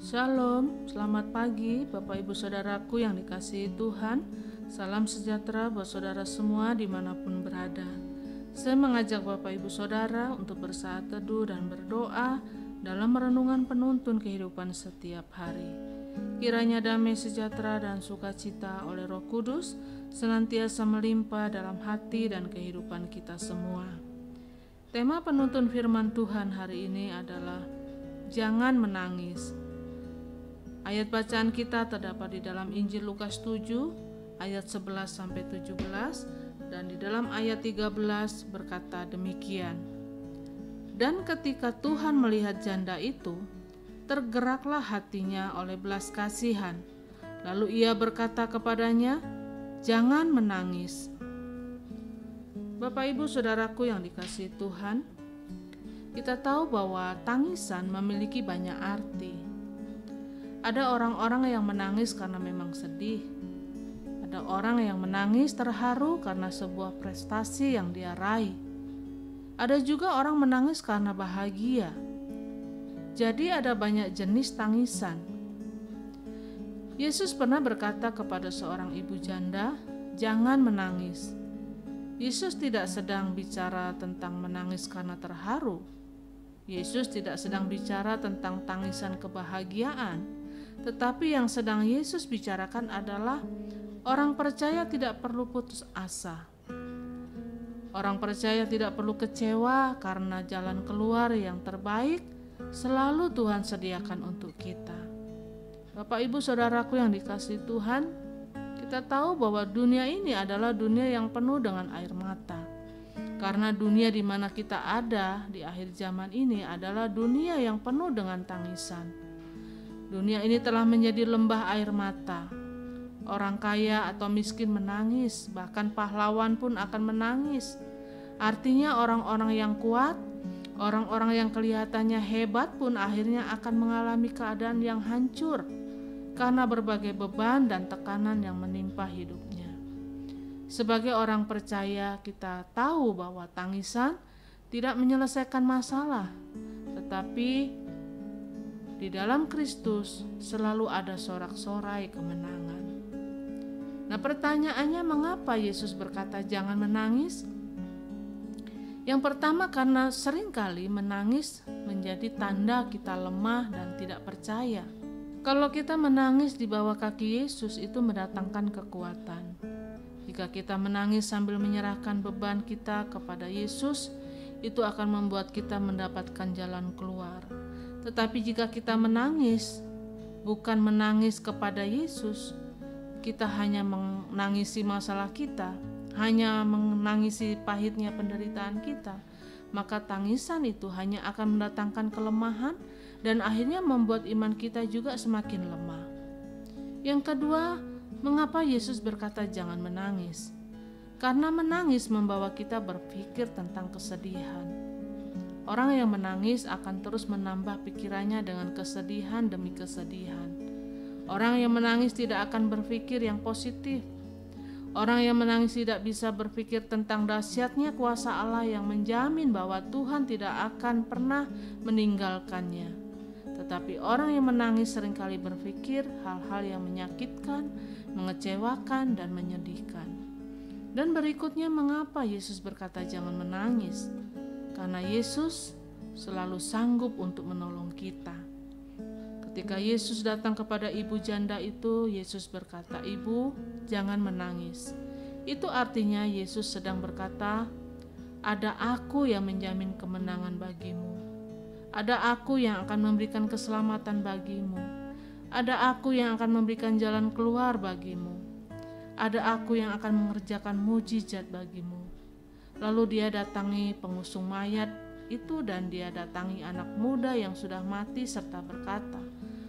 Shalom, selamat pagi Bapak Ibu Saudaraku yang dikasihi Tuhan. Salam sejahtera buat saudara semua dimanapun berada. Saya mengajak Bapak Ibu Saudara untuk bersaat teduh dan berdoa dalam renungan penuntun kehidupan setiap hari. Kiranya damai sejahtera dan sukacita oleh Roh Kudus senantiasa melimpah dalam hati dan kehidupan kita semua. Tema penuntun firman Tuhan hari ini adalah jangan menangis. Ayat bacaan kita terdapat di dalam Injil Lukas 7 ayat 11-17 dan di dalam ayat 13 berkata demikian. Dan ketika Tuhan melihat janda itu, tergeraklah hatinya oleh belas kasihan. Lalu ia berkata kepadanya, "Jangan menangis." Bapak Ibu Saudaraku yang dikasihi Tuhan, kita tahu bahwa tangisan memiliki banyak arti. Ada orang-orang yang menangis karena memang sedih. Ada orang yang menangis terharu karena sebuah prestasi yang dia raih. Ada juga orang menangis karena bahagia. Jadi ada banyak jenis tangisan. Yesus pernah berkata kepada seorang ibu janda, "Jangan menangis." Yesus tidak sedang bicara tentang menangis karena terharu. Yesus tidak sedang bicara tentang tangisan kebahagiaan. Tetapi yang sedang Yesus bicarakan adalah orang percaya tidak perlu putus asa. Orang percaya tidak perlu kecewa karena jalan keluar yang terbaik selalu Tuhan sediakan untuk kita. Bapak Ibu Saudaraku yang dikasihi Tuhan, kita tahu bahwa dunia ini adalah dunia yang penuh dengan air mata. Karena dunia di mana kita ada di akhir zaman ini adalah dunia yang penuh dengan tangisan. Dunia ini telah menjadi lembah air mata. Orang kaya atau miskin menangis, bahkan pahlawan pun akan menangis. Artinya orang-orang yang kuat, orang-orang yang kelihatannya hebat pun akhirnya akan mengalami keadaan yang hancur karena berbagai beban dan tekanan yang menimpa hidupnya. Sebagai orang percaya, kita tahu bahwa tangisan tidak menyelesaikan masalah, tetapi di dalam Kristus selalu ada sorak-sorai kemenangan. Nah, pertanyaannya, mengapa Yesus berkata jangan menangis? Yang pertama, karena seringkali menangis menjadi tanda kita lemah dan tidak percaya. Kalau kita menangis di bawah kaki Yesus, itu mendatangkan kekuatan. Jika kita menangis sambil menyerahkan beban kita kepada Yesus, itu akan membuat kita mendapatkan jalan keluar. Tetapi jika kita menangis, bukan menangis kepada Yesus, kita hanya menangisi masalah kita, hanya menangisi pahitnya penderitaan kita, maka tangisan itu hanya akan mendatangkan kelemahan dan akhirnya membuat iman kita juga semakin lemah. Yang kedua, mengapa Yesus berkata jangan menangis? Karena menangis membawa kita berpikir tentang kesedihan. Orang yang menangis akan terus menambah pikirannya dengan kesedihan demi kesedihan. Orang yang menangis tidak akan berpikir yang positif. Orang yang menangis tidak bisa berpikir tentang dahsyatnya kuasa Allah yang menjamin bahwa Tuhan tidak akan pernah meninggalkannya. Tetapi orang yang menangis seringkali berpikir hal-hal yang menyakitkan, mengecewakan, dan menyedihkan. Dan berikutnya, mengapa Yesus berkata jangan menangis? Karena Yesus selalu sanggup untuk menolong kita. Ketika Yesus datang kepada ibu janda itu, Yesus berkata, "Ibu, jangan menangis." Itu artinya Yesus sedang berkata, ada Aku yang menjamin kemenangan bagimu. Ada Aku yang akan memberikan keselamatan bagimu. Ada Aku yang akan memberikan jalan keluar bagimu. Ada Aku yang akan mengerjakan mujizat bagimu. Lalu dia datangi pengusung mayat itu dan dia datangi anak muda yang sudah mati serta berkata,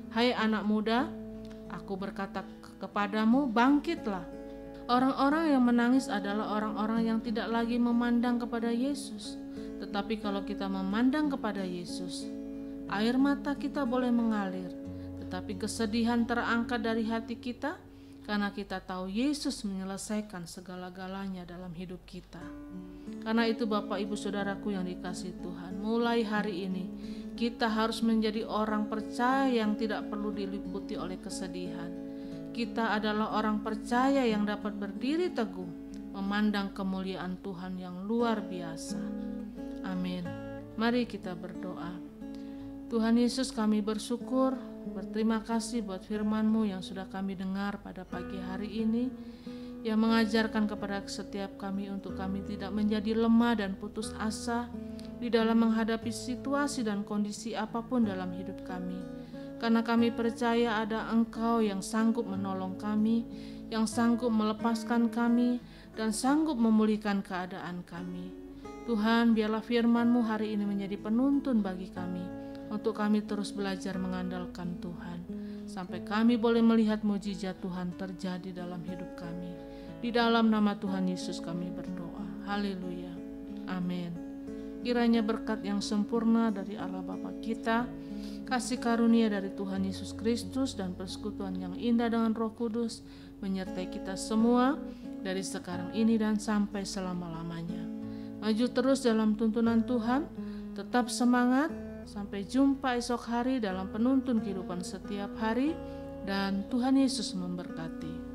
"Hai anak muda, Aku berkata kepadamu, bangkitlah." Orang-orang yang menangis adalah orang-orang yang tidak lagi memandang kepada Yesus. Tetapi kalau kita memandang kepada Yesus, air mata kita boleh mengalir, tetapi kesedihan terangkat dari hati kita, karena kita tahu Yesus menyelesaikan segala-galanya dalam hidup kita. Karena itu Bapak Ibu Saudaraku yang dikasihi Tuhan, mulai hari ini kita harus menjadi orang percaya yang tidak perlu diliputi oleh kesedihan. Kita adalah orang percaya yang dapat berdiri teguh, memandang kemuliaan Tuhan yang luar biasa. Amin. Mari kita berdoa. Tuhan Yesus, kami bersyukur, berterima kasih buat firman-Mu yang sudah kami dengar pada pagi hari ini, yang mengajarkan kepada setiap kami untuk kami tidak menjadi lemah dan putus asa di dalam menghadapi situasi dan kondisi apapun dalam hidup kami. Karena kami percaya ada Engkau yang sanggup menolong kami, yang sanggup melepaskan kami, dan sanggup memulihkan keadaan kami. Tuhan, biarlah firman-Mu hari ini menjadi penuntun bagi kami, untuk kami terus belajar mengandalkan Tuhan, sampai kami boleh melihat mujizat Tuhan terjadi dalam hidup kami. Di dalam nama Tuhan Yesus kami berdoa. Haleluya. Amin. Kiranya berkat yang sempurna dari Allah Bapa kita, kasih karunia dari Tuhan Yesus Kristus, dan persekutuan yang indah dengan Roh Kudus menyertai kita semua dari sekarang ini dan sampai selama-lamanya. Maju terus dalam tuntunan Tuhan, tetap semangat. Sampai jumpa esok hari dalam penuntun kehidupan setiap hari, dan Tuhan Yesus memberkati.